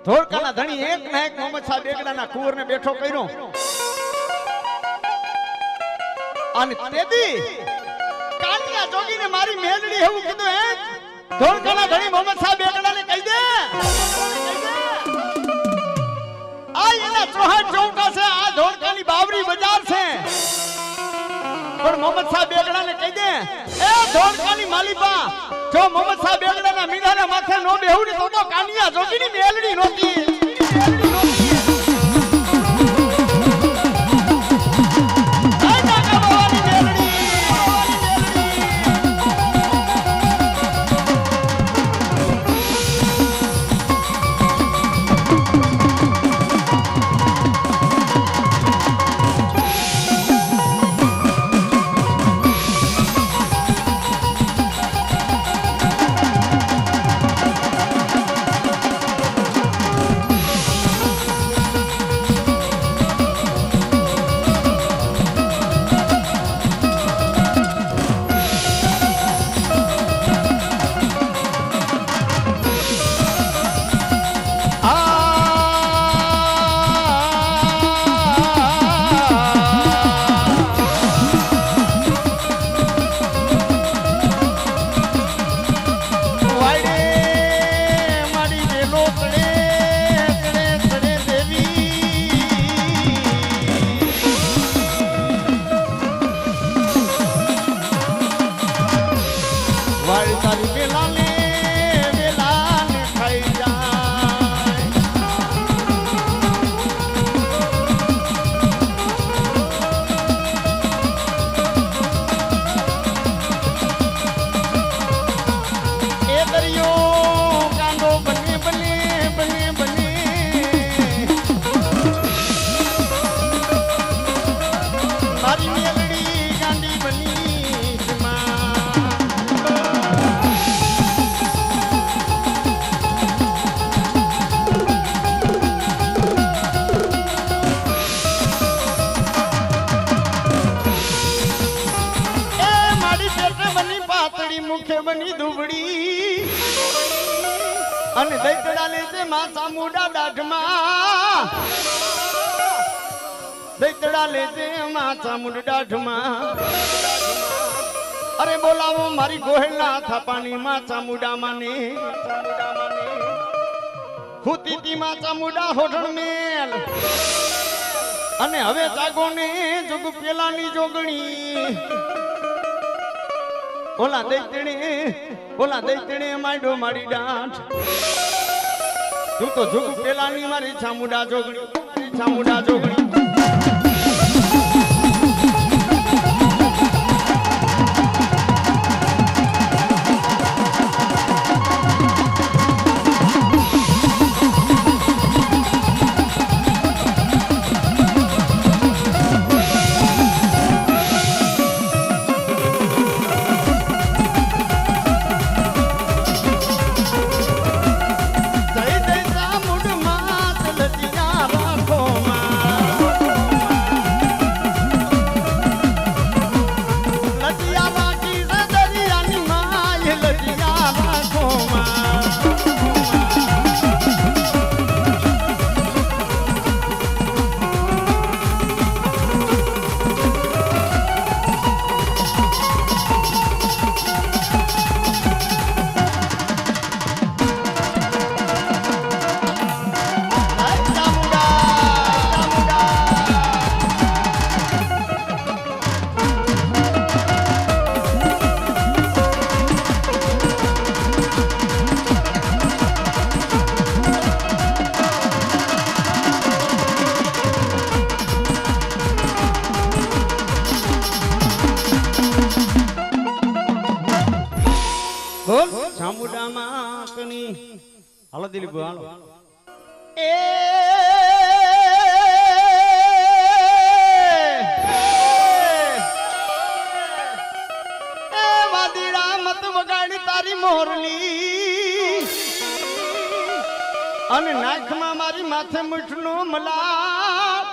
ધોળકાના ધણી એક ના એક મોહમ્મદ શાહ બેગડાના કુંવરને બેઠો કર્યો અને તેદી કાનિયા જોગીને મારી મેલડી એવું કીધું હે ધોળકાના ધણી મોહમ્મદ શાહ બેગડાને કહી દે આ એના ચોહાટ ચૌકા છે આ ધોળકાની બાવરી બજાર છે પણ મોહમ્મદ શાહ બેગડાને કહી દે એ ધોળકાની માલિપા જો મોહમ્મદ શાહ બેગડાના મીંડાના માથે નો બેહું ને તો કાનિયા જોગીની મેલડી નોતી મુખે બની દુબડી અને દૈતડા લેજે માથા મુડા દાઢમાં દૈતડા લેજે માથા મુડા દાઢમાં અરે બોલાવો મારી ગોહેલના થાપાની માથા મુડા માને હુતીતી માથા મુડા હોઠણ મેલ અને હવે જાગો ને જોગ પેલાની જોગણી ઓલા દૈતણે માંડો મારી દાંઠ તું તો જોગ પેલાની મારી છામુડા જોગણી છામુડામાં તની હાલો દિલીપ હાલો એ વાદીડા મત વગાડી તારી મોરલી અને નાખમાં મારી માથે મીઠનો મલાપ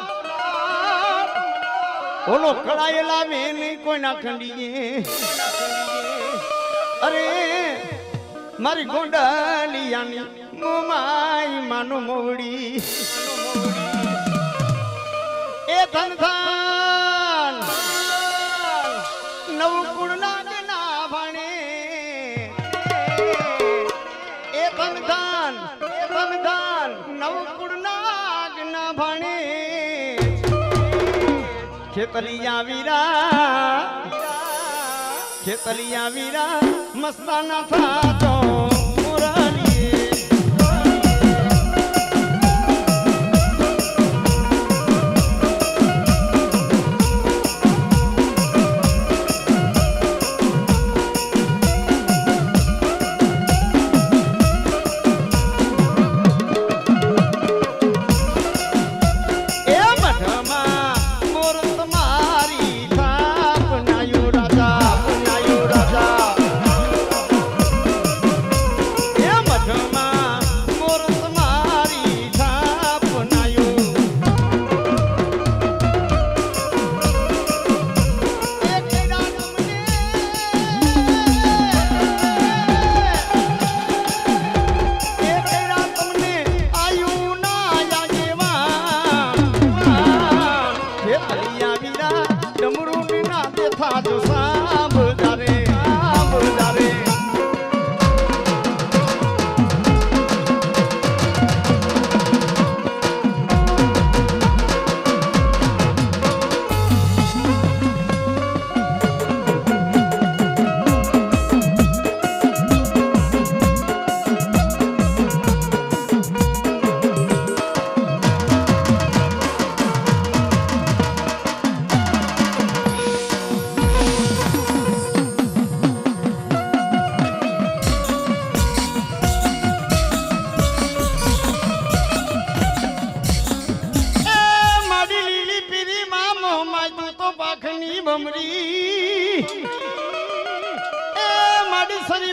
ઓલો કળાયેલા વે નહીં કોઈ ના ખંડીએ અરે મારી ગોંડલિયાની મોમાઈ માનું મોવડી એ ધન ધન નવ કુળ ના ભણે એ ધન ધન નવ કુળ ના ભણે ખેતલિયા વીરા મસ્તાના થાતો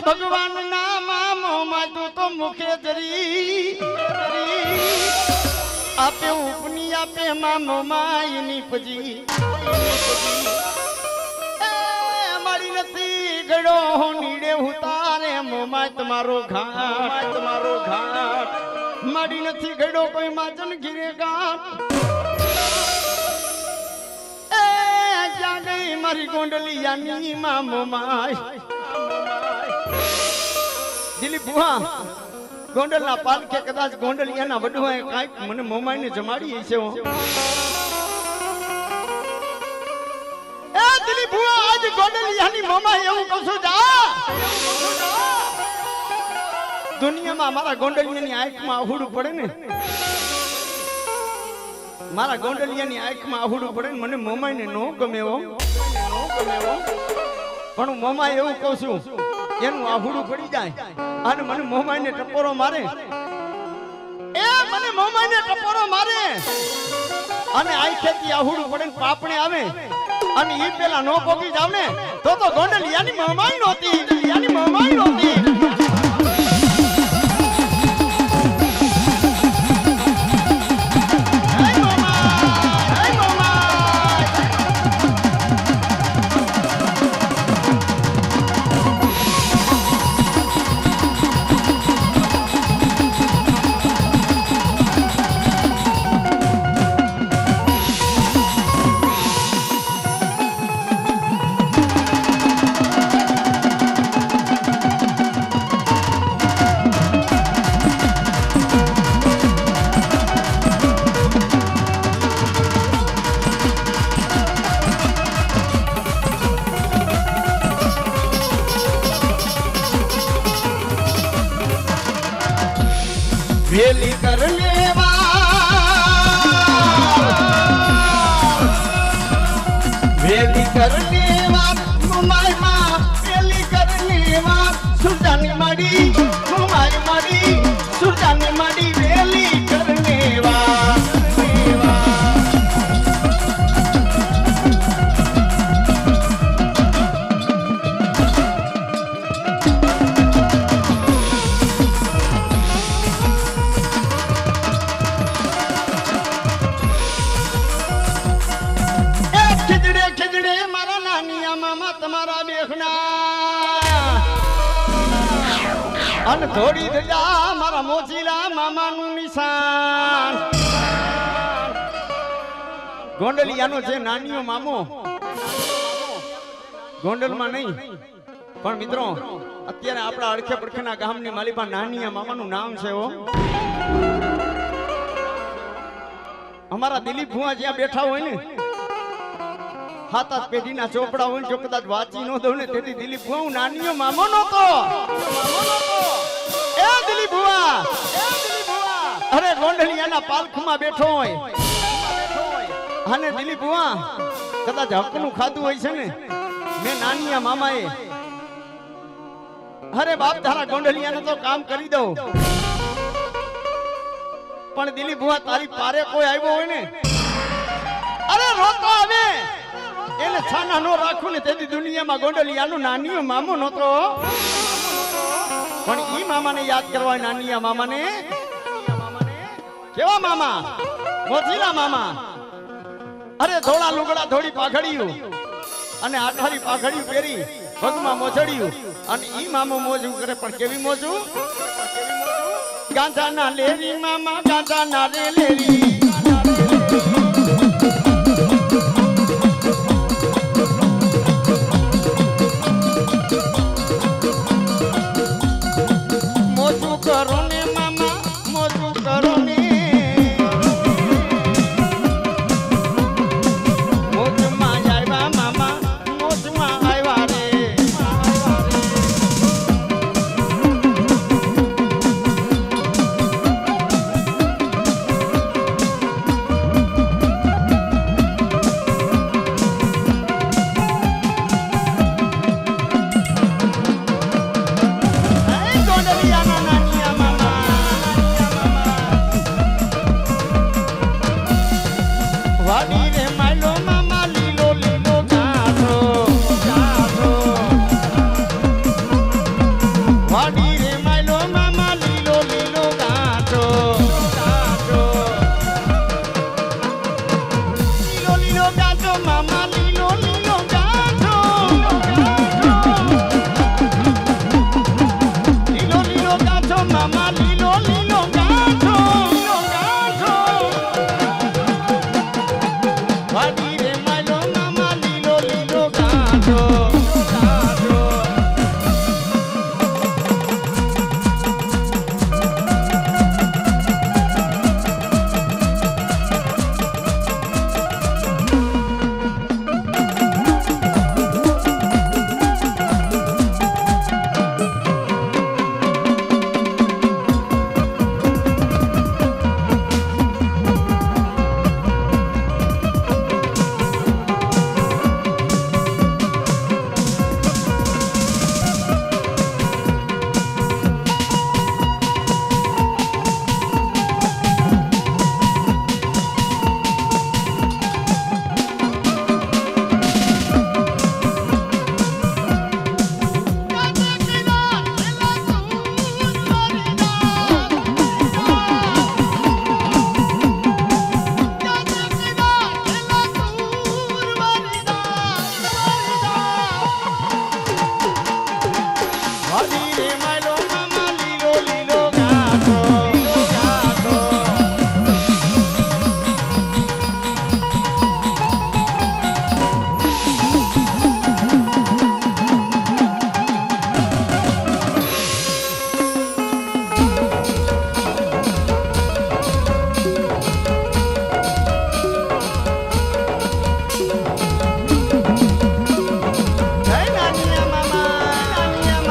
ભગવાન ના મામો માતું તો મુખે જરી આપે ઉપની આપે મામો માયની પજી મારી નથી ગડો નીડે ઉતારે મોમાય તમારો ઘાટ મારી નથી ગડો કોઈ માજન ઘીરે ગાટ જ્યાં ગઈ મારી ગોંડલિયાની મામો માય દિલીપ બુહા ગોંડલના પાલકે કદાચ ગોંડલિયાના વડવાએ કાંઈક મને મોમાઈને જમાડી છે એ દિલીપ બુહા આજ ગોંડલિયાની મોમા એવું કહું છું જા દુનિયામાં મારા ગોંડલિયાની આંખમાં આહુડું પડે ને મારા ગોંડલિયાની આંખમાં આહુડું પડે ને મને મોમાઈને નો ગમે પણ મોમા એવું કહું છું એનું આહુડું પડી જાય અને મને મોમાઈને ટપોરો મારે અને આંખેથી આહુડું પડે ને પાપણે આવે અને ઈ પેલા નો પોગી જાવ ને તો ગોંડલિયાની મોમાઈ નહોતી વેલી કરને વાત મુમાઈ માં વેલી કરને વાત સુજાની માડી મુમાઈ માડી સુજાની માડી વેલી કરને વાત અને થોડી દજા મારા મોચીલા મામાનું નિશાન ગોંડલિયાનો છે નાનીયો મામો ગોંડલમાં નહીં પણ મિત્રો અત્યારે આપણા અડખે પડખેના ગામની માલિપા નાનીયા મામાનું નામ છે હો અમારા દિલીપ ભુવા જ્યાં બેઠા હોય ને હાથ હાથ પેઢીના ચોપડા હોય જો કદાચ વાંચી ન દઉં ને તેથી દિલીપ ભુવા હું નાનીયો મામો નહોતો એ દિલીપ ભુવા અરે ગોંડલિયાના પાલખમાં બેઠો હોય અને દિલીપ ભુવા કદાચ હકનું ખાધું હોય છે ને મેં નાનીયા મામાએ અરે બાપ તારા ગોંડલિયાને તો કામ કરી દઉં પણ દિલીપ ભુવા તારી પારે કોઈ આવ્યો હોય ને અરે રોતો આવે એને છાના નો રાખું ને તેથી દુનિયામાં ગોંડલિયાનું નાનીયો મામો નહોતો પણ ઈ મામાને યાદ કરવા નાનીયા મામાને કેવા મામા મોજીલા મામા અરે ધોળા લુગડા ધોળી પાઘડિયું અને આઠારી પાઘડિયું પહેરી પગમાં મોજડિયું અને ઈ મામો મોજું કરે પણ કેવી મોજું ગાંધા ના લેરી મામા ગાંધા ના રે લેરી